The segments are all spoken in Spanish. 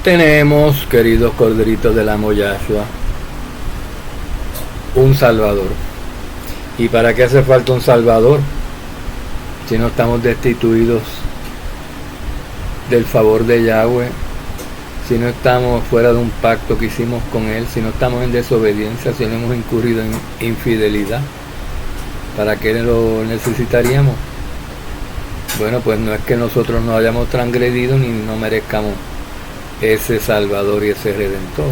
tenemos, queridos corderitos del amo Yahshua, un Salvador. ¿Y para qué hace falta un Salvador si no estamos destituidos del favor de Yahweh, si no estamos fuera de un pacto que hicimos con Él, si no estamos en desobediencia, si no hemos incurrido en infidelidad? ¿Para qué lo necesitaríamos? Bueno, pues no es que nosotros no hayamos transgredido ni no merezcamos ese Salvador y ese Redentor.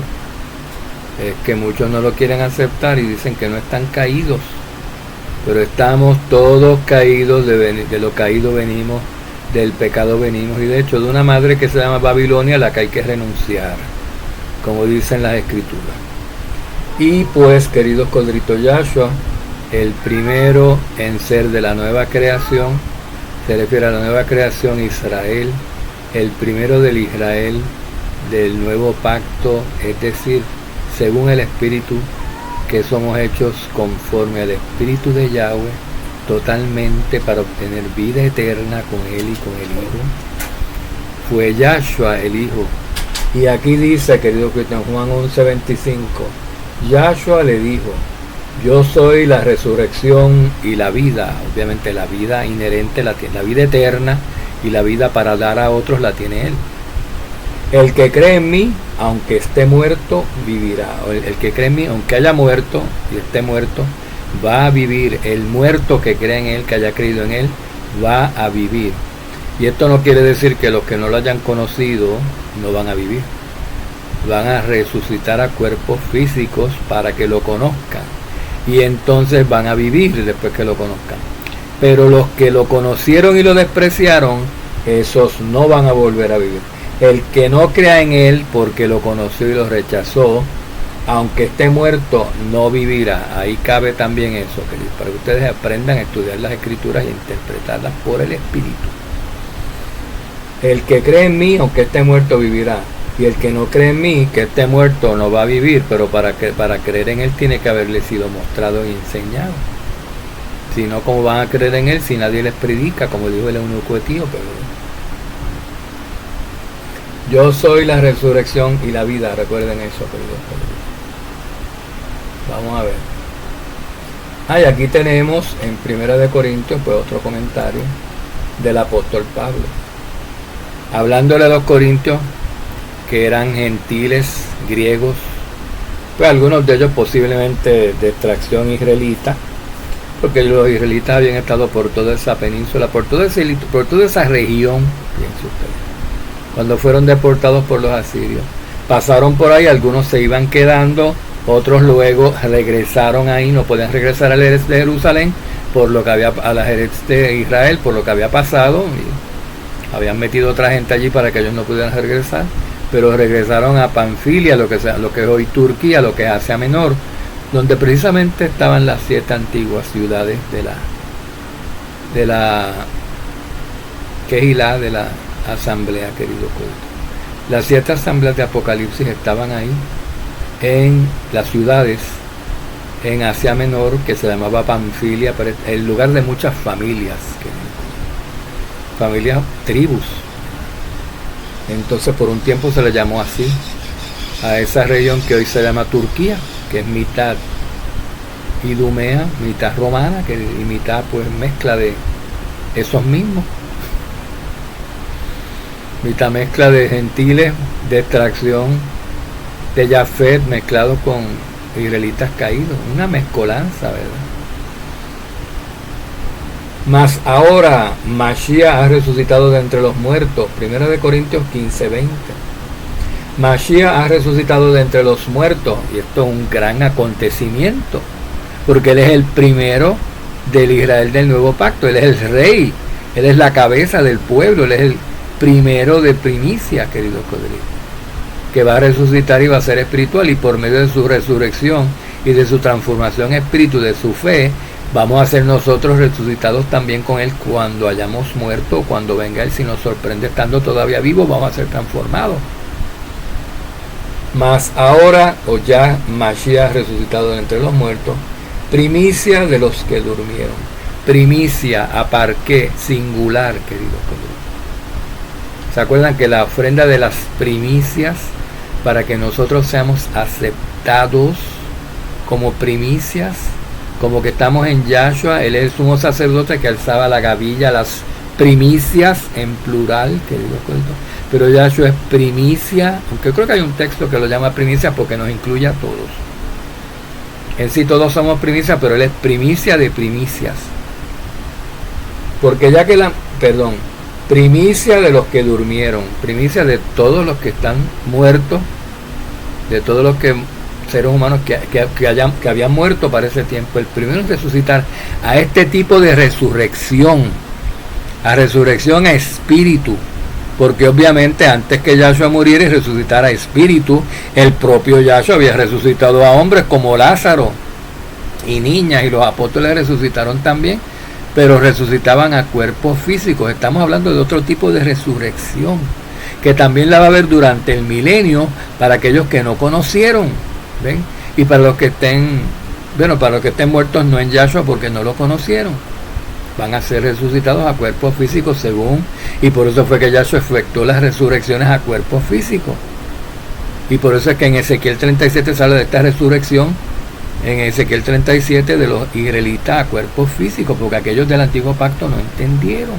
Es que muchos no lo quieren aceptar y dicen que no están caídos. Pero estamos todos caídos, de lo caído venimos, del pecado venimos, y de hecho de una madre que se llama Babilonia a la que hay que renunciar, como dicen las Escrituras. Y pues, queridos corderitos Yahshua, el primero en ser de la nueva creación, se refiere a la nueva creación Israel, el primero del Israel del nuevo pacto, es decir, según el Espíritu, que somos hechos conforme al Espíritu de Yahweh, totalmente para obtener vida eterna con Él y con el Hijo. Fue Yahshua el Hijo. Y aquí dice, querido Cristian, Juan 11:25, Yahshua le dijo: yo soy la resurrección y la vida. Obviamente la vida inherente la tiene, la vida eterna, y la vida para dar a otros la tiene Él. El que cree en mí, aunque esté muerto, vivirá. El que cree en mí, aunque haya muerto y esté muerto, va a vivir. El muerto que cree en Él, que haya creído en Él, va a vivir. Y esto no quiere decir que los que no lo hayan conocido no van a vivir. Van a resucitar a cuerpos físicos para que lo conozcan. Y entonces van a vivir después que lo conozcan. Pero los que lo conocieron y lo despreciaron, esos no van a volver a vivir. El que no crea en Él porque lo conoció y lo rechazó, aunque esté muerto, no vivirá. Ahí cabe también eso, queridos, para que ustedes aprendan a estudiar las Escrituras y a interpretarlas por el Espíritu. El que cree en mí, aunque esté muerto, vivirá. Y el que no cree en mí, que esté muerto, no va a vivir. Pero para creer en Él tiene que haberle sido mostrado y enseñado. Si no, ¿cómo van a creer en Él si nadie les predica? Como dijo el eunuco etíope. Yo soy la resurrección y la vida. Recuerden eso, queridos. Vamos a ver. Y aquí tenemos en 1 Corintios, pues otro comentario del apóstol Pablo. Hablándole a los corintios, que eran gentiles, griegos, pues algunos de ellos posiblemente de extracción israelita, porque los israelitas habían estado por toda esa península, por toda esa región, fíjense ustedes, cuando fueron deportados por los asirios. Pasaron por ahí, algunos se iban quedando, otros luego regresaron ahí, no podían regresar al Eretz de Jerusalén, por lo que había, a la Eretz de Israel, por lo que había pasado, y habían metido otra gente allí para que ellos no pudieran regresar, pero regresaron a Panfilia, lo que es hoy Turquía, lo que es Asia Menor, donde precisamente estaban las 7 antiguas ciudades de la Kehilá, de la asamblea, querido culto. Las 7 asambleas de Apocalipsis estaban ahí, en las ciudades, en Asia Menor, que se llamaba Panfilia, el lugar de muchas familias, familias, tribus. Entonces por un tiempo se le llamó así a esa región que hoy se llama Turquía, que es mitad idumea, mitad romana, y mitad pues mezcla de esos mismos, mitad mezcla de gentiles de extracción de Jafet mezclados con israelitas caídos, una mezcolanza, ¿verdad? Mas ahora Mashiach ha resucitado de entre los muertos. 1 Corintios 15:20. Mashiach ha resucitado de entre los muertos, y esto es un gran acontecimiento, porque Él es el primero del Israel del nuevo pacto. Él es el rey, Él es la cabeza del pueblo, Él es el primero de primicia, queridos corderitos, que va a resucitar y va a ser espiritual, y por medio de su resurrección y de su transformación espíritu, de su fe, vamos a ser nosotros resucitados también con Él cuando hayamos muerto, cuando venga Él. Si nos sorprende estando todavía vivos, vamos a ser transformados. Mas ahora, o ya Mashiach resucitado de entre los muertos, primicia de los que durmieron. Primicia, aparqué, singular, queridos. ¿Se acuerdan que la ofrenda de las primicias, para que nosotros seamos aceptados como primicias, como que estamos en Yahshua? Él es el sumo sacerdote que alzaba la gavilla, las primicias en plural, pero Yahshua es primicia, aunque creo que hay un texto que lo llama primicia porque nos incluye a todos. En sí todos somos primicias, pero Él es primicia de primicias. Porque ya que primicia de los que durmieron, primicia de todos los que están muertos, de todos los seres humanos que habían muerto para ese tiempo. El primero en resucitar a este tipo de resurrección, a resurrección a espíritu, porque obviamente antes que Yahshua muriera y resucitara a espíritu, el propio Yahshua había resucitado a hombres como Lázaro y niñas, y los apóstoles resucitaron también, pero resucitaban a cuerpos físicos. Estamos hablando de otro tipo de resurrección, que también la va a haber durante el milenio para aquellos que no conocieron, ¿ven? Y para los que estén, para los que estén muertos no en Yahshua porque no lo conocieron, van a ser resucitados a cuerpos físicos según, y por eso fue que Yahshua efectuó las resurrecciones a cuerpos físicos. Y por eso es que en Ezequiel 37 sale de esta resurrección, en Ezequiel 37, de los israelitas a cuerpos físicos, porque aquellos del antiguo pacto no entendieron.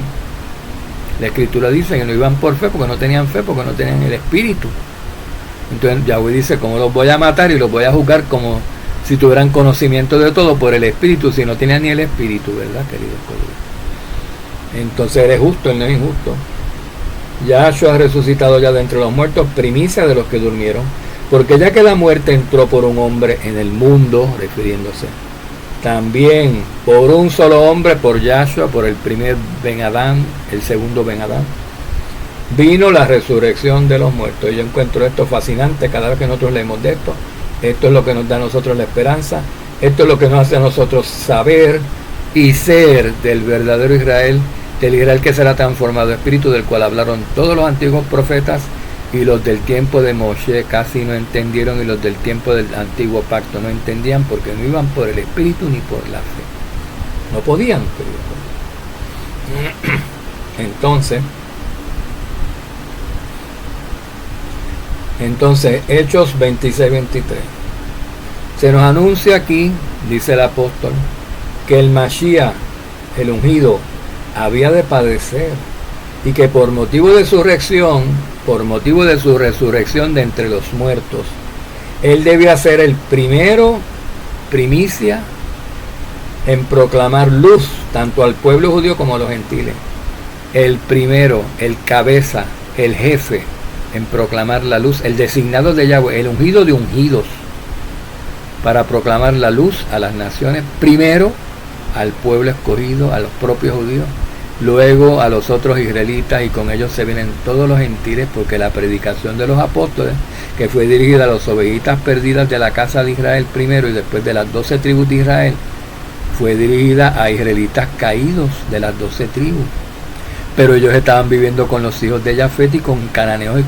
La escritura dice que no iban por fe porque no tenían fe, porque no tenían el espíritu. Entonces Yahweh dice, como los voy a matar y los voy a juzgar como si tuvieran conocimiento de todo por el espíritu, si no tenían ni el espíritu, ¿verdad, queridos colegas? Entonces eres justo, él no es injusto. Yahshua ha resucitado ya de entre los muertos, primicia de los que durmieron, porque ya que la muerte entró por un hombre en el mundo, refiriéndose, también por un solo hombre, por Yahshua, por el primer Ben Adán, el segundo Ben Adán, vino la resurrección de los muertos. Y yo encuentro esto fascinante cada vez que nosotros leemos de esto. Esto es lo que nos da a nosotros la esperanza. Esto es lo que nos hace a nosotros saber y ser del verdadero Israel, del Israel que será transformado espíritu, del cual hablaron todos los antiguos profetas, y los del tiempo de Moshe casi no entendieron, y los del tiempo del antiguo pacto no entendían, porque no iban por el espíritu ni por la fe. No podían, querido. Entonces, Hechos 26-23. Se nos anuncia aquí, dice el apóstol, que el Mashiach, el ungido, había de padecer, y que por motivo de su resurrección de entre los muertos, él debía ser el primero, primicia, en proclamar luz tanto al pueblo judío como a los gentiles. El primero, el cabeza, el jefe en proclamar la luz, el designado de Yahweh, el ungido de ungidos, para proclamar la luz a las naciones, primero al pueblo escogido, a los propios judíos, luego a los otros israelitas, y con ellos se vienen todos los gentiles, porque la predicación de los apóstoles, que fue dirigida a las ovejitas perdidas de la casa de Israel primero, y después de las 12 tribus de Israel, fue dirigida a israelitas caídos de las 12 tribus. Pero ellos estaban viviendo con los hijos de Jafet y con cananeos, y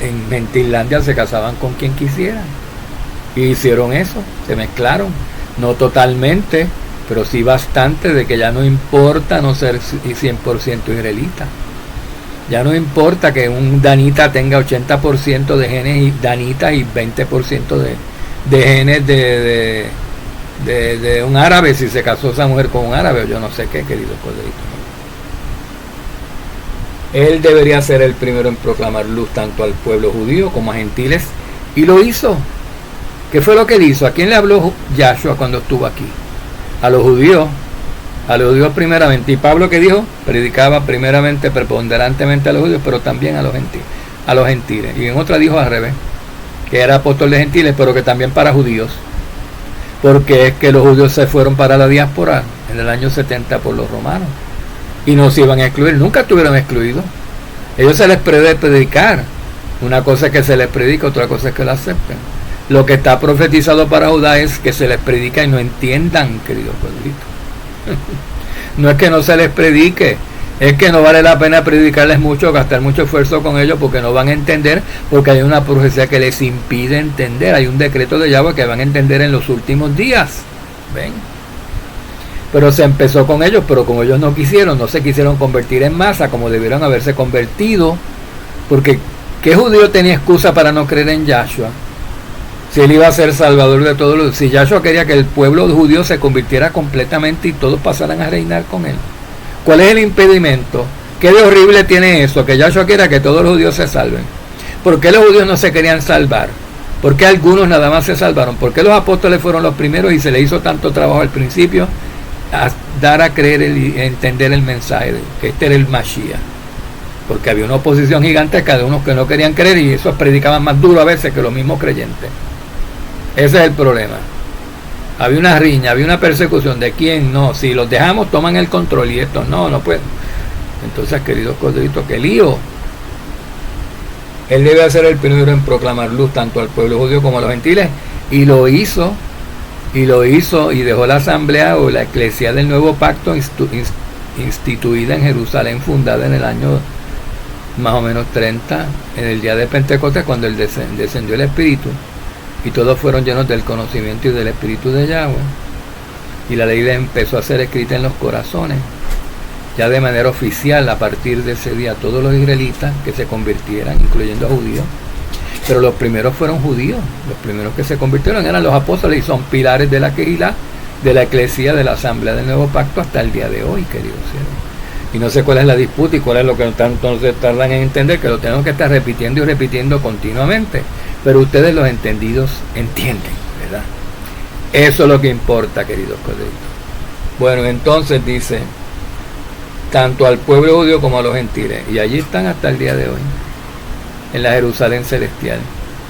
en Gentillandia se casaban con quien quisieran. Y hicieron eso, se mezclaron, no totalmente, pero sí bastante, de que ya no importa no ser 100% israelita. Ya no importa que un danita tenga 80% de genes danitas y 20% de genes de un árabe, si se casó esa mujer con un árabe, o yo no sé qué, querido coleguito. Él debería ser el primero en proclamar luz tanto al pueblo judío como a gentiles, y lo hizo. ¿Qué fue lo que él hizo? ¿A quién le habló Yahshua cuando estuvo aquí? A los judíos primeramente. Y Pablo, ¿qué dijo? Predicaba primeramente, preponderantemente a los judíos, pero también a los gentiles. Y en otra dijo al revés, que era apóstol de gentiles, pero que también para judíos, porque es que los judíos se fueron para la diáspora en el año 70 por los romanos, y no se iban a excluir, nunca estuvieron excluidos. Ellos se les puede predicar, una cosa es que se les predica, otra cosa es que lo acepten. Lo que está profetizado para Judá es que se les predica y no entiendan, querido pueblito. No es que no se les predique, es que no vale la pena predicarles mucho, gastar mucho esfuerzo con ellos, porque no van a entender, porque hay una profecía que les impide entender. Hay un decreto de Yahweh que van a entender en los últimos días. ¿Ven? Pero se empezó con ellos, pero como ellos no se quisieron convertir en masa como debieron haberse convertido, Porque ¿qué judío tenía excusa para no creer en Yahshua? Si él iba a ser salvador de todos los... Si Yahshua quería que el pueblo judío se convirtiera completamente y todos pasaran a reinar con él. ¿Cuál es el impedimento? ¿Qué de horrible tiene eso? Que Yahshua quiera que todos los judíos se salven. ¿Por qué los judíos no se querían salvar? ¿Por qué algunos nada más se salvaron? ¿Por qué los apóstoles fueron los primeros y se les hizo tanto trabajo al principio a dar a creer y entender el mensaje de que este era el Mashiach? Porque había una oposición gigantesca de unos que no querían creer y esos predicaban más duro a veces que los mismos creyentes. Ese es el problema. Había una riña, había una persecución de quién no. Si los dejamos toman el control y estos no pueden. Entonces, queridos corderitos, qué lío. Él debe ser el primero en proclamar luz tanto al pueblo judío como a los gentiles, y lo hizo y dejó la asamblea o la eclesia del nuevo pacto instituida en Jerusalén, fundada en el año más o menos 30, en el día de Pentecostés, cuando descendió el Espíritu y todos fueron llenos del conocimiento y del Espíritu de Yahweh, y la ley empezó a ser escrita en los corazones ya de manera oficial. A partir de ese día todos los israelitas que se convirtieran, incluyendo a judíos, pero los primeros fueron judíos, los primeros que se convirtieron eran los apóstoles y son pilares de la Kehilá, de la eclesia, de la asamblea del nuevo pacto hasta el día de hoy, queridos hermanos. Y no sé cuál es la disputa y cuál es lo que tanto se tardan en entender, que lo tenemos que estar repitiendo y repitiendo continuamente, pero ustedes los entendidos entienden, ¿verdad? Eso es lo que importa, queridos colegas. Bueno, entonces dice, tanto al pueblo judío como a los gentiles, y allí están hasta el día de hoy, en la Jerusalén celestial.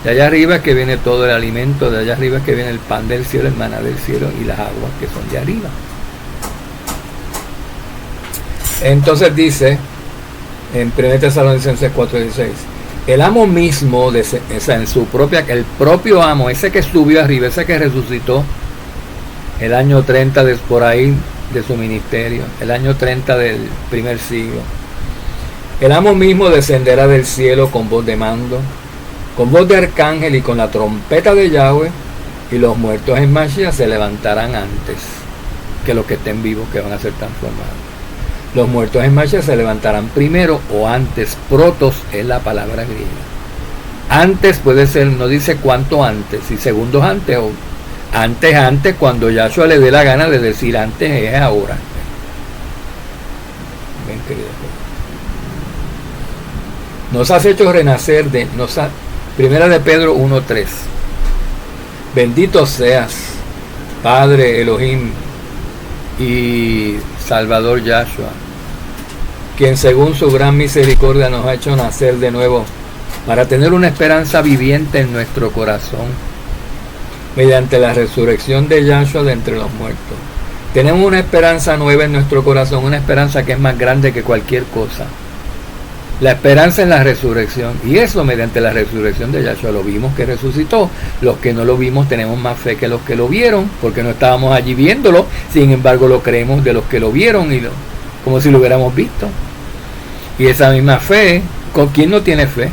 De allá arriba es que viene todo el alimento, de allá arriba es que viene el pan del cielo, el maná del cielo y las aguas que son de arriba. Entonces dice en 1 Tesalonicenses 4:16, el amo mismo, en su propia, el propio amo, ese que subió arriba, ese que resucitó el año 30 por ahí de su ministerio, el año 30 del primer siglo, el amo mismo descenderá del cielo con voz de mando, con voz de arcángel y con la trompeta de Yahweh, y los muertos en Mashiach se levantarán antes que los que estén vivos, que van a ser transformados. Los muertos en Mashiach se levantarán primero o antes. Protos es la palabra griega. Antes puede ser, no dice cuánto antes, si segundos antes o antes, cuando Yahshua le dé la gana de decir antes, es ahora. Bien, querido. Nos has hecho renacer Primera de Pedro 1:3. Bendito seas, Padre Elohim y Salvador Yahshua, quien según su gran misericordia nos ha hecho nacer de nuevo para tener una esperanza viviente en nuestro corazón mediante la resurrección de Yahshua de entre los muertos. Tenemos una esperanza nueva en nuestro corazón, una esperanza que es más grande que cualquier cosa. La esperanza en la resurrección, y eso mediante la resurrección de Yahshua. Lo vimos que resucitó. Los que no lo vimos tenemos más fe que los que lo vieron, porque no estábamos allí viéndolo, sin embargo lo creemos de los que lo vieron como si lo hubiéramos visto. Y esa misma fe, ¿con quién no tiene fe?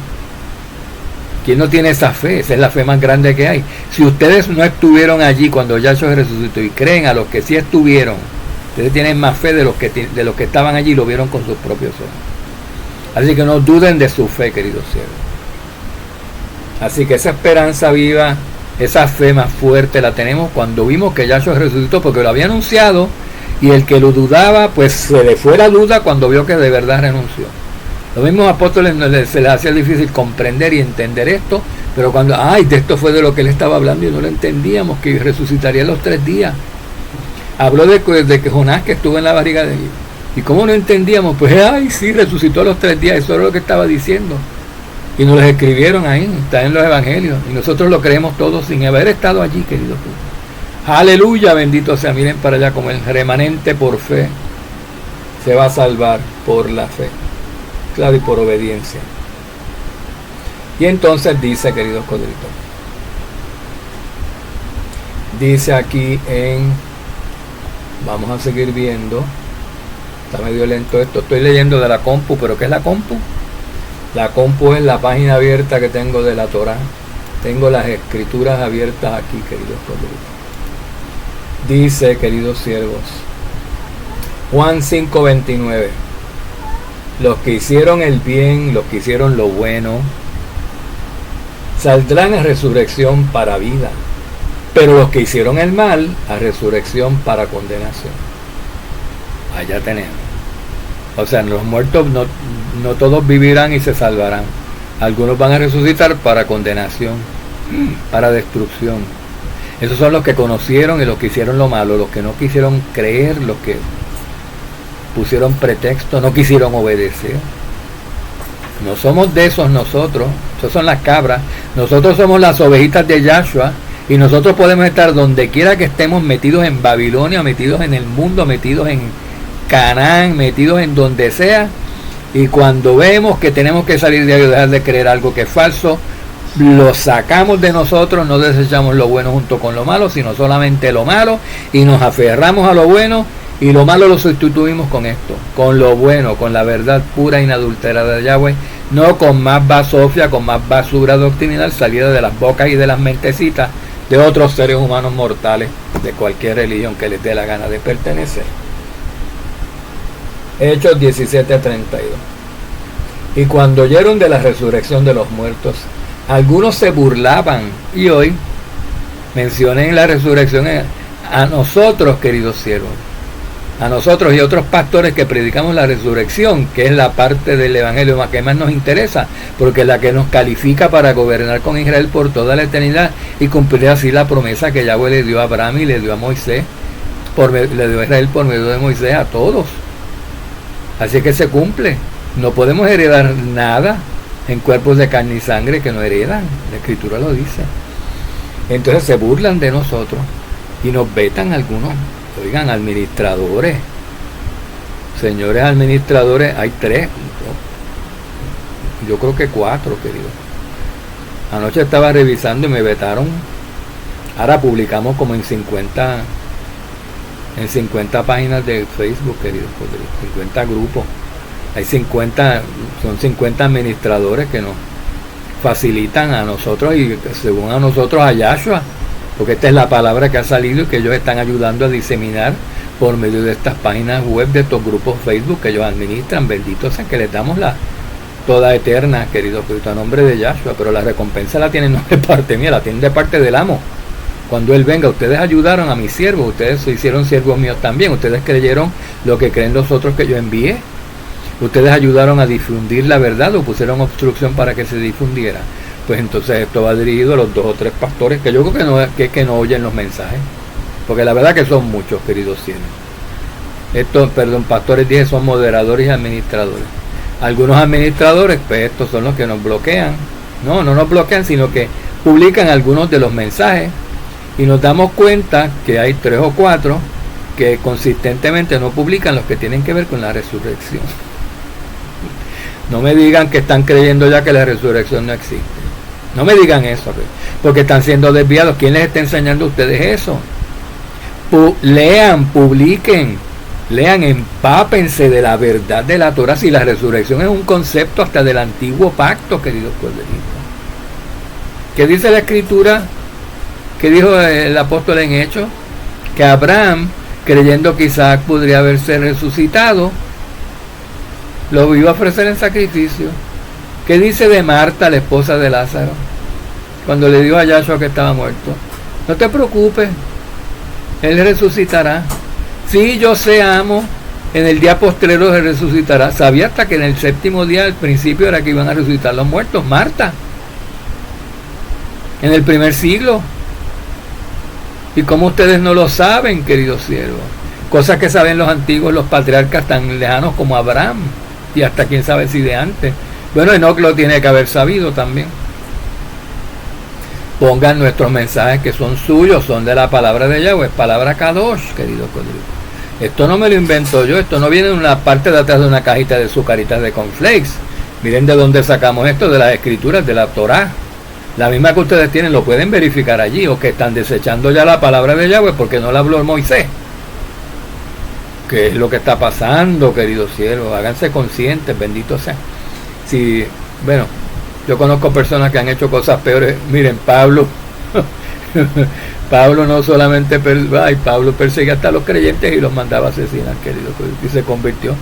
¿Quién no tiene esa fe? Esa es la fe más grande que hay. Si ustedes no estuvieron allí cuando Yahshua resucitó y creen a los que sí estuvieron, ustedes tienen más fe de los que estaban allí y lo vieron con sus propios ojos. Así que no duden de su fe, queridos siervos. Así que esa esperanza viva, esa fe más fuerte la tenemos cuando vimos que Yahshua resucitó, porque lo había anunciado, y el que lo dudaba, pues se le fue la duda cuando vio que de verdad renunció. Los mismos apóstoles se les hacía difícil comprender y entender esto, pero cuando, de esto fue de lo que él estaba hablando y no lo entendíamos, que resucitaría en los 3 días. Habló de que Jonás, que estuvo en la barriga de ellos. ¿Y cómo no entendíamos? Pues, sí, resucitó a los 3 días, eso era lo que estaba diciendo. Y nos lo escribieron ahí, está en los evangelios, y nosotros lo creemos todos sin haber estado allí, queridos. Aleluya, bendito sea. Miren para allá como el remanente por fe se va a salvar por la fe, claro, y por obediencia. Y entonces dice, queridos codritos, dice aquí vamos a seguir viendo. Está medio lento esto. Estoy leyendo de la compu, pero ¿qué es la compu? La compu es la página abierta que tengo de la Torá. Tengo las escrituras abiertas aquí, queridos colegas. Dice, queridos siervos, Juan 5:29. los que hicieron el bien, los que hicieron lo bueno, saldrán a resurrección para vida, pero los que hicieron el mal, a resurrección para condenación. Allá tenemos. O sea, los muertos no todos vivirán y se salvarán. Algunos van a resucitar para condenación, para destrucción. Esos son los que conocieron y los que hicieron lo malo, los que no quisieron creer, los que pusieron pretexto, no quisieron obedecer. No somos de esos nosotros, esos son las cabras. Nosotros somos las ovejitas de Yahshua y nosotros podemos estar donde quiera que estemos, metidos en Babilonia, metidos en el mundo, metidos en Canaán, metidos en donde sea, y cuando vemos que tenemos que salir de ahí, dejar de creer algo que es falso, lo sacamos de nosotros, no desechamos lo bueno junto con lo malo, sino solamente lo malo, y nos aferramos a lo bueno, y lo malo lo sustituimos con esto, con lo bueno, con la verdad pura e inadulterada de Yahweh, no con más basofia, con más basura doctrinal salida de las bocas y de las mentecitas de otros seres humanos mortales de cualquier religión que les dé la gana de pertenecer. Hechos 17:32. Y cuando oyeron de la resurrección de los muertos, algunos se burlaban. Y hoy mencionen la resurrección a nosotros, queridos siervos, a nosotros y otros pastores que predicamos la resurrección, que es la parte del evangelio que más nos interesa, porque es la que nos califica para gobernar con Israel por toda la eternidad y cumplir así la promesa que Yahweh le dio a Abraham y le dio a Moisés, le dio a Israel por medio de Moisés a todos. Así que se cumple. No podemos heredar nada en cuerpos de carne y sangre que no heredan. La Escritura lo dice. Entonces se burlan de nosotros y nos vetan algunos. Oigan, administradores. Señores administradores, hay 3. Yo creo que 4, querido. Anoche estaba revisando y me vetaron. Ahora publicamos como en 50 páginas de Facebook, querido, 50 grupos. Hay 50, son 50 administradores que nos facilitan a nosotros y según a nosotros a Yahshua, porque esta es la palabra que ha salido y que ellos están ayudando a diseminar por medio de estas páginas web, de estos grupos Facebook que ellos administran. Benditos sean, que les damos la toda eterna, querido Cristo, a nombre de Yahshua, pero la recompensa la tienen no de parte mía, la tienen de parte del amo. Cuando Él venga, ustedes ayudaron a mis siervos, ustedes se hicieron siervos míos también, ustedes creyeron lo que creen los otros que yo envié, ustedes ayudaron a difundir la verdad o pusieron obstrucción para que se difundiera. Pues entonces esto va dirigido a los 2 o 3 pastores que yo creo que no oyen los mensajes, porque la verdad que son muchos, queridos siervos. Pastores dije, son moderadores y administradores. Algunos administradores, pues estos son los que nos bloquean. No nos bloquean, sino que publican algunos de los mensajes. Y nos damos cuenta que hay 3 o 4 que consistentemente no publican los que tienen que ver con la resurrección. No me digan que están creyendo ya que la resurrección no existe. No me digan eso, porque están siendo desviados. ¿Quién les está enseñando a ustedes eso? Lean, publiquen, lean, empápense de la verdad de la Torah. Si la resurrección es un concepto hasta del antiguo pacto, queridos puebleritos. ¿Qué dice la Escritura? ¿Qué dijo el apóstol en Hechos? Que Abraham, creyendo que Isaac podría haberse resucitado, lo iba a ofrecer en sacrificio. ¿Qué dice de Marta, la esposa de Lázaro, cuando le dijo a Yahshua que estaba muerto? No te preocupes, Él resucitará. Sí, yo sé, amo, en el día postrero se resucitará. Sabía hasta que en el 7º día, al principio, era que iban a resucitar los muertos. Marta, en el primer siglo. ¿Y cómo ustedes no lo saben, queridos siervos? Cosas que saben los antiguos, los patriarcas tan lejanos como Abraham, y hasta quién sabe si de antes. Bueno, Enoc lo tiene que haber sabido también. Pongan nuestros mensajes que son suyos, son de la palabra de Yahweh, palabra Kadosh, querido Codrigo. Esto no me lo invento yo, esto no viene en una parte de atrás de una cajita de azucaritas de cornflakes. Miren de dónde sacamos esto, de las escrituras, de la Torá. La misma que ustedes tienen, lo pueden verificar allí, o que están desechando ya la palabra de Yahweh porque no la habló Moisés. ¿Qué es lo que está pasando, queridos siervos? Háganse conscientes, bendito sea. Si, bueno, yo conozco personas que han hecho cosas peores. Miren, Pablo no solamente Pablo perseguía hasta a los creyentes y los mandaba a asesinar, querido, y se convirtió.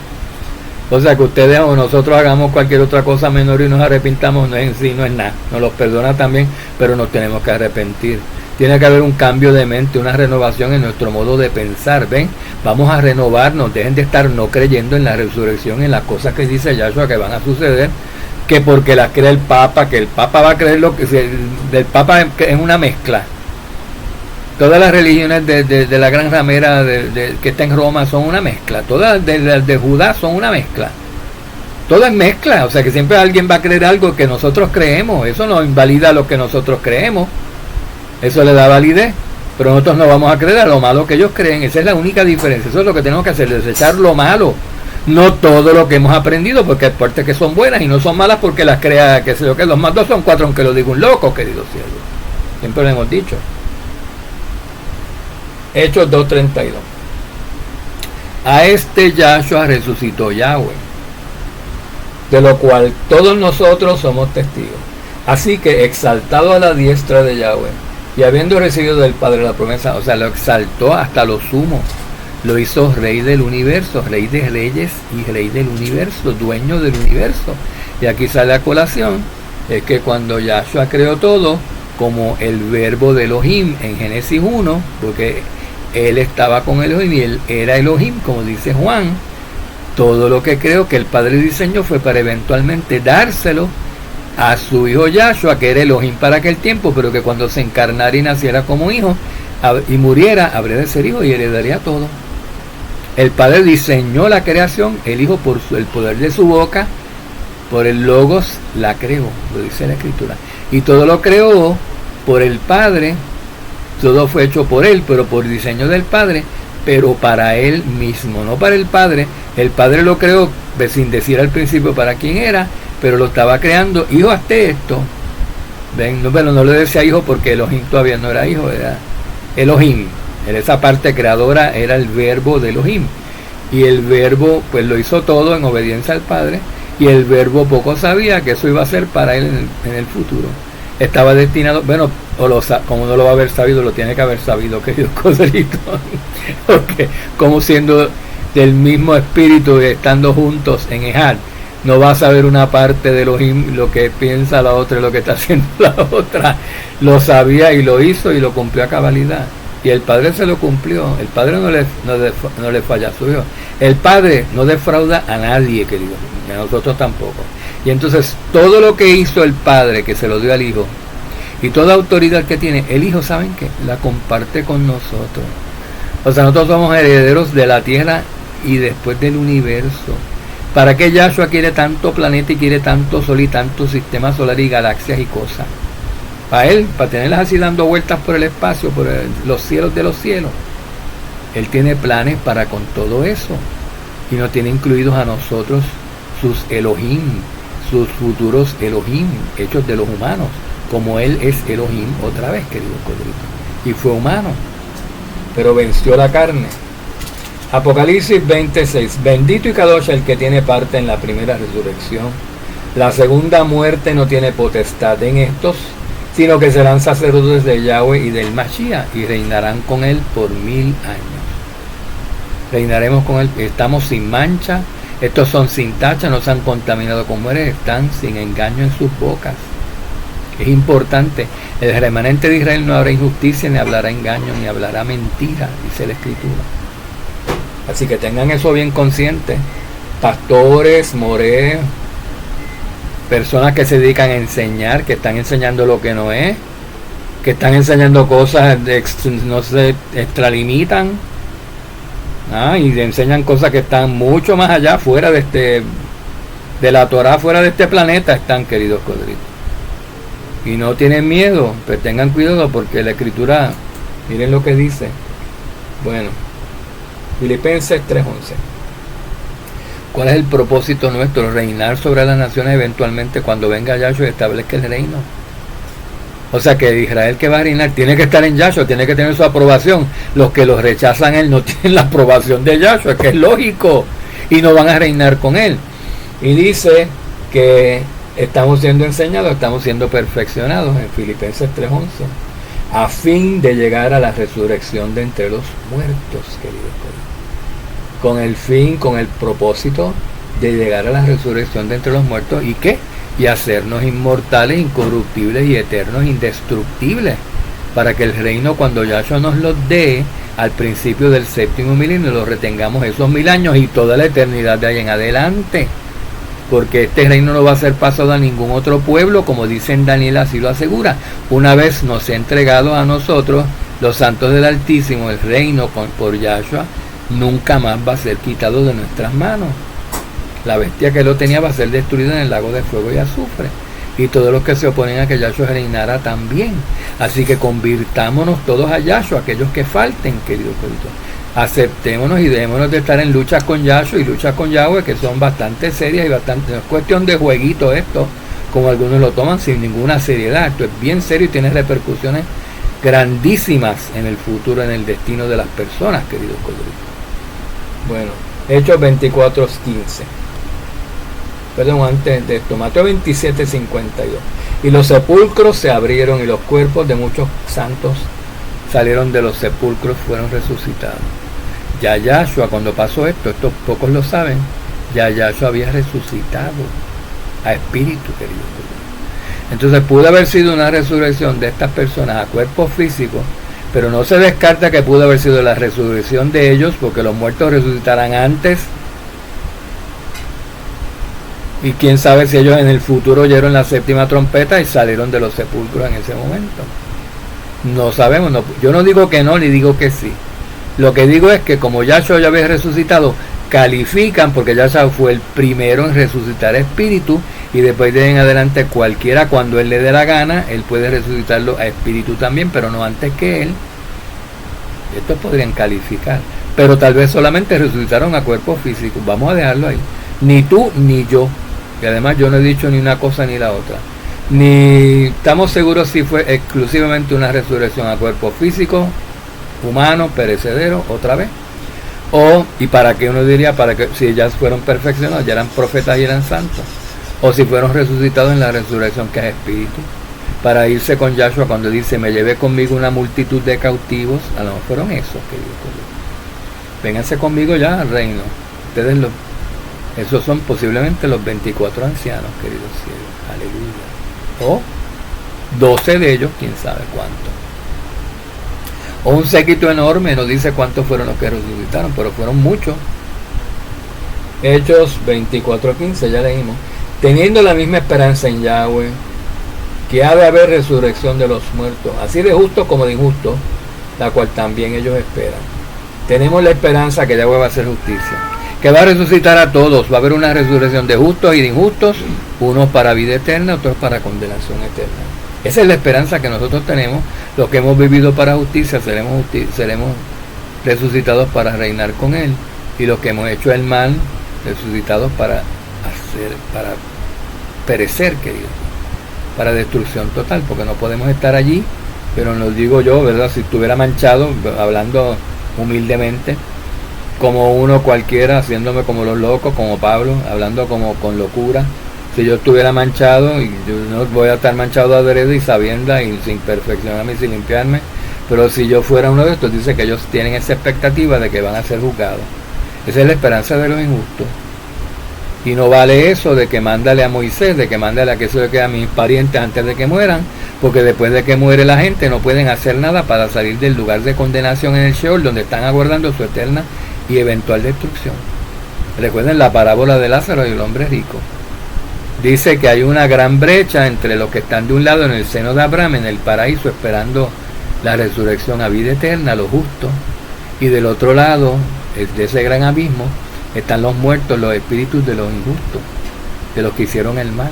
O sea que ustedes o nosotros hagamos cualquier otra cosa menor y nos arrepintamos, no es en sí, no es nada. Nos los perdona también, pero nos tenemos que arrepentir. Tiene que haber un cambio de mente, una renovación en nuestro modo de pensar. ¿Ven? Vamos a renovarnos, dejen de estar no creyendo en la resurrección, en las cosas que dice Yahshua que van a suceder, que porque las cree el Papa, que el Papa va a creer lo que del Papa es una mezcla. Todas las religiones de la gran ramera que está en Roma son una mezcla. Todas de Judá son una mezcla. Todo es mezcla. O sea que siempre alguien va a creer algo que nosotros creemos. Eso no invalida lo que nosotros creemos. Eso le da validez. Pero nosotros no vamos a creer a lo malo que ellos creen. Esa es la única diferencia. Eso es lo que tenemos que hacer, desechar lo malo. No todo lo que hemos aprendido, porque hay partes que son buenas y no son malas porque las crea, que sé yo, que los más dos son cuatro, aunque lo diga un loco, querido cielo. Siempre lo hemos dicho. Hechos 2:32. A este Yahshua resucitó Yahweh, de lo cual todos nosotros somos testigos. Así que exaltado a la diestra de Yahweh, y habiendo recibido del Padre la promesa, o sea, lo exaltó hasta lo sumo, lo hizo rey del universo, rey de reyes y rey del universo, dueño del universo. Y aquí sale a colación, es que cuando Yahshua creó todo, como el verbo de Elohim en Génesis 1, porque él estaba con Elohim y él era Elohim, como dice Juan, todo lo que creó que el Padre diseñó fue para eventualmente dárselo a su hijo Yahshua, que era Elohim para aquel tiempo, pero que cuando se encarnara y naciera como hijo y muriera, habría de ser hijo y heredaría todo. El Padre diseñó la creación, el Hijo por el poder de su boca, por el Logos la creó, lo dice la Escritura. Y todo lo creó por el Padre, todo fue hecho por él, pero por diseño del Padre, pero para él mismo, no para el Padre. El Padre lo creó sin decir al principio para quién era, pero lo estaba creando. Hijo, hazte esto. Ven, no, pero no le decía hijo porque Elohim todavía no era hijo, era Elohim. En esa parte creadora era el verbo de Elohim. Y el verbo pues lo hizo todo en obediencia al Padre. Y el verbo poco sabía que eso iba a ser para él en el futuro. Estaba destinado, bueno, como no lo va a haber sabido, lo tiene que haber sabido, querido Codrito. Porque como siendo del mismo espíritu, estando juntos en Ejad, no va a saber una parte de Elohim lo que piensa la otra y lo que está haciendo la otra. Lo sabía y lo hizo y lo cumplió a cabalidad. Y el Padre se lo cumplió. El Padre no le falla a su hijo. El Padre no defrauda a nadie, querido, a nosotros tampoco. Y entonces todo lo que hizo el Padre, que se lo dio al Hijo, y toda autoridad que tiene el Hijo, ¿saben qué? La comparte con nosotros. O sea, nosotros somos herederos de la tierra y después del universo. ¿Para qué Yahshua quiere tanto planeta y quiere tanto sol y tanto sistema solar y galaxias y cosas? Para él, para tenerlas así dando vueltas por el espacio, por los cielos de los cielos. Él tiene planes para con todo eso. Y nos tiene incluidos a nosotros sus Elohim, sus futuros Elohim, hechos de los humanos. Como él es Elohim otra vez, querido Codrito. Y fue humano, pero venció la carne. Apocalipsis 26. Bendito y Kadosh el que tiene parte en la primera resurrección. La segunda muerte no tiene potestad en estos, sino que serán sacerdotes de Yahweh y del Mashiach y reinarán con él por 1000 años. Reinaremos con él, estamos sin mancha, estos son sin tacha, no se han contaminado con mujeres, están sin engaño en sus bocas. Es importante, el remanente de Israel no habrá injusticia, ni hablará engaño, ni hablará mentira, dice la Escritura. Así que tengan eso bien consciente. Pastores, moreos, personas que se dedican a enseñar, que están enseñando lo que no es, que están enseñando cosas, no se extralimitan, y enseñan cosas que están mucho más allá, fuera de la Torah, fuera de este planeta están, queridos Codritos. Y no tienen miedo, pero tengan cuidado porque la Escritura, miren lo que dice. Bueno, Filipenses 3:11. ¿Cuál es el propósito nuestro? Reinar sobre las naciones eventualmente cuando venga Yahshua y establezca el reino. O sea que Israel que va a reinar tiene que estar en Yahshua, tiene que tener su aprobación. Los que los rechazan él no tienen la aprobación de Yahshua, que es lógico, y no van a reinar con él. Y dice que estamos siendo enseñados, estamos siendo perfeccionados en Filipenses 3:11, a fin de llegar a la resurrección de entre los muertos, queridos. Con el fin, con el propósito de llegar a la resurrección de entre los muertos. ¿Y qué? Y hacernos inmortales, incorruptibles y eternos, indestructibles, para que el reino, cuando Yahshua nos lo dé al principio del séptimo milenio, lo retengamos esos 1000 años y toda la eternidad de ahí en adelante, porque este reino no va a ser pasado a ningún otro pueblo, como dice en Daniel, así lo asegura. Una vez nos ha entregado a nosotros, los santos del Altísimo, el reino por Yahshua, nunca más va a ser quitado de nuestras manos. La bestia que lo tenía va a ser destruida en el lago de fuego y azufre, y todos los que se oponen a que Yahshua reinara también. Así que convirtámonos todos a Yahshua, aquellos que falten, queridos queridos. Aceptémonos y dejémonos de estar en luchas con Yahshua y luchas con Yahweh, que son bastante serias y bastante, no es cuestión de jueguito esto, como algunos lo toman sin ninguna seriedad. Esto es bien serio y tiene repercusiones grandísimas en el futuro, en el destino de las personas, queridos queridos. Bueno, Hechos 24:15. Perdón, antes de esto, Mateo 27:52. Y los sepulcros se abrieron y los cuerpos de muchos santos salieron de los sepulcros, fueron resucitados. Ya Yahshua, cuando pasó esto, estos pocos lo saben, ya Yahshua había resucitado a espíritu, querido. Entonces pudo haber sido una resurrección de estas personas a cuerpos físicos, pero no se descarta que pudo haber sido la resurrección de ellos, porque los muertos resucitarán antes. Y quién sabe si ellos en el futuro oyeron la séptima trompeta y salieron de los sepulcros en ese momento. No sabemos, no, yo no digo que no, ni digo que sí. Lo que digo es que como Yahshua ya había resucitado, califican, porque Yahshua fue el primero en resucitar espíritu, y después de en adelante cualquiera, cuando él le dé la gana, él puede resucitarlo a espíritu también, pero no antes que él. Estos podrían calificar, pero tal vez solamente resucitaron a cuerpos físicos. Vamos a dejarlo ahí. Ni tú ni yo, y además yo no he dicho ni una cosa ni la otra, ni estamos seguros si fue exclusivamente una resurrección a cuerpos físicos, humanos, perecederos, otra vez, o, y para qué uno diría, para que si ya fueron perfeccionados, ya eran profetas y eran santos, o si fueron resucitados en la resurrección que es espíritu, para irse con Yahshua cuando dice, me llevé conmigo una multitud de cautivos. A lo mejor fueron esos, queridos. Vénganse conmigo ya al reino. Ustedes esos son posiblemente los 24 ancianos, queridos cielos. Aleluya. O 12 de ellos, quién sabe cuántos. O un séquito enorme, no dice cuántos fueron los que resucitaron, pero fueron muchos. Hechos 24:15, ya leímos. Teniendo la misma esperanza en Yahweh, que ha de haber resurrección de los muertos, así de justos como de injustos, la cual también ellos esperan. Tenemos la esperanza que Yahweh va a hacer justicia, que va a resucitar a todos. Va a haber una resurrección de justos y de injustos, unos para vida eterna, otros para condenación eterna. Esa es la esperanza que nosotros tenemos. Los que hemos vivido para justicia seremos resucitados para reinar con Él, y los que hemos hecho el mal, resucitados para perecer, queridos, para destrucción total, porque no podemos estar allí. Pero no digo yo, ¿verdad? Si estuviera manchado, hablando humildemente, como uno cualquiera, haciéndome como los locos, como Pablo, hablando como con locura, si yo estuviera manchado, y yo no voy a estar manchado adrede y sabienda y sin perfeccionarme y sin limpiarme, pero si yo fuera uno de estos, dice que ellos tienen esa expectativa de que van a ser juzgados. Esa es la esperanza de los injustos. Y no vale eso de que mándale a Moisés, de que mándale a que se le quede a mis parientes antes de que mueran, porque después de que muere la gente no pueden hacer nada para salir del lugar de condenación en el Sheol, donde están aguardando su eterna y eventual destrucción. Recuerden la parábola de Lázaro y el hombre rico. Dice que hay una gran brecha entre los que están de un lado en el seno de Abraham, en el paraíso, esperando la resurrección a vida eterna, los justos, y del otro lado, de ese gran abismo, están los muertos, los espíritus de los injustos, de los que hicieron el mal,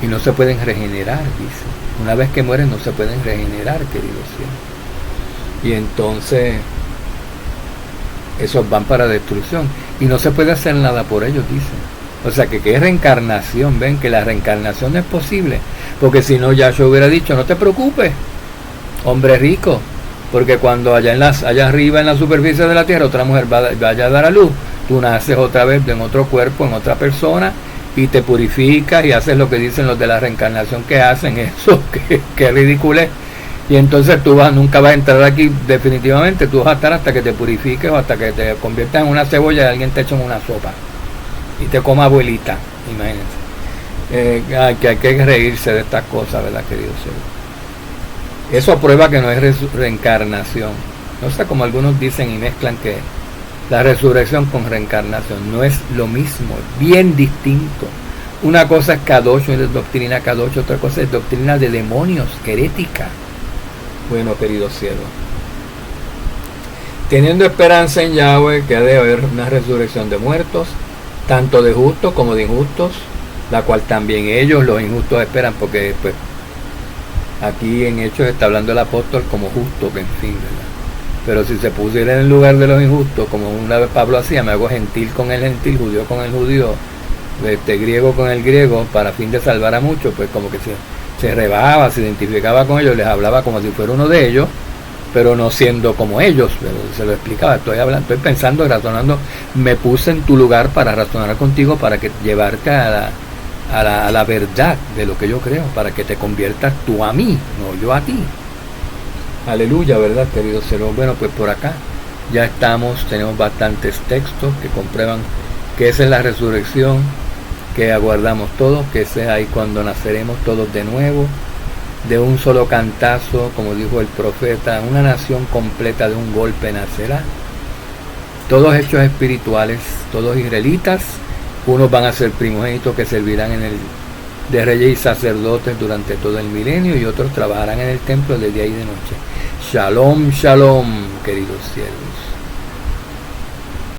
y no se pueden regenerar, dice. Una vez que mueren no se pueden regenerar, queridos cielos. Y entonces esos van para destrucción, y no se puede hacer nada por ellos, dice. O sea que es reencarnación. Ven que la reencarnación es posible, porque si no, Yahshua hubiera dicho, no te preocupes, hombre rico, porque cuando allá arriba en la superficie de la tierra otra mujer vaya a dar a luz, tú naces otra vez en otro cuerpo, en otra persona, y te purificas y haces lo que dicen los de la reencarnación que hacen eso, que ridículo es. Y entonces tú nunca vas a entrar aquí definitivamente, tú vas a estar hasta que te purifiques o hasta que te conviertas en una cebolla y alguien te eche en una sopa. y te coma abuelita, imagínense. Que hay que reírse de estas cosas, ¿verdad, queridos seres? Eso prueba que no es reencarnación. No sé, como algunos dicen y mezclan que la resurrección con reencarnación no es lo mismo, es bien distinto. Una cosa es Kadosh, es doctrina Kadosh, otra cosa es doctrina de demonios, herética. Bueno, queridos cielos, teniendo esperanza en Yahweh, que ha de haber una resurrección de muertos, tanto de justos como de injustos, la cual también ellos, los injustos, esperan, porque pues aquí en Hechos está hablando el apóstol como justo, que en fin, ¿verdad? Pero si se pusiera en el lugar de los injustos, como una vez Pablo hacía, me hago gentil con el gentil, judío con el judío, griego con el griego, para fin de salvar a muchos, pues como que se rebajaba, se identificaba con ellos, les hablaba como si fuera uno de ellos, pero no siendo como ellos, pero se lo explicaba. Estoy pensando, razonando, me puse en tu lugar para razonar contigo, para que llevarte a la verdad de lo que yo creo, para que te conviertas tú a mí, no yo a ti. Aleluya, ¿verdad, queridos seres? Bueno, pues por acá ya tenemos bastantes textos que comprueban que esa es la resurrección, que aguardamos todos, que ese es ahí cuando naceremos todos de nuevo, de un solo cantazo, como dijo el profeta, una nación completa de un golpe nacerá. Todos hechos espirituales, todos israelitas, unos van a ser primogénitos que servirán de reyes y sacerdotes durante todo el milenio, y otros trabajarán en el templo de día y de noche. Shalom, shalom, queridos cielos.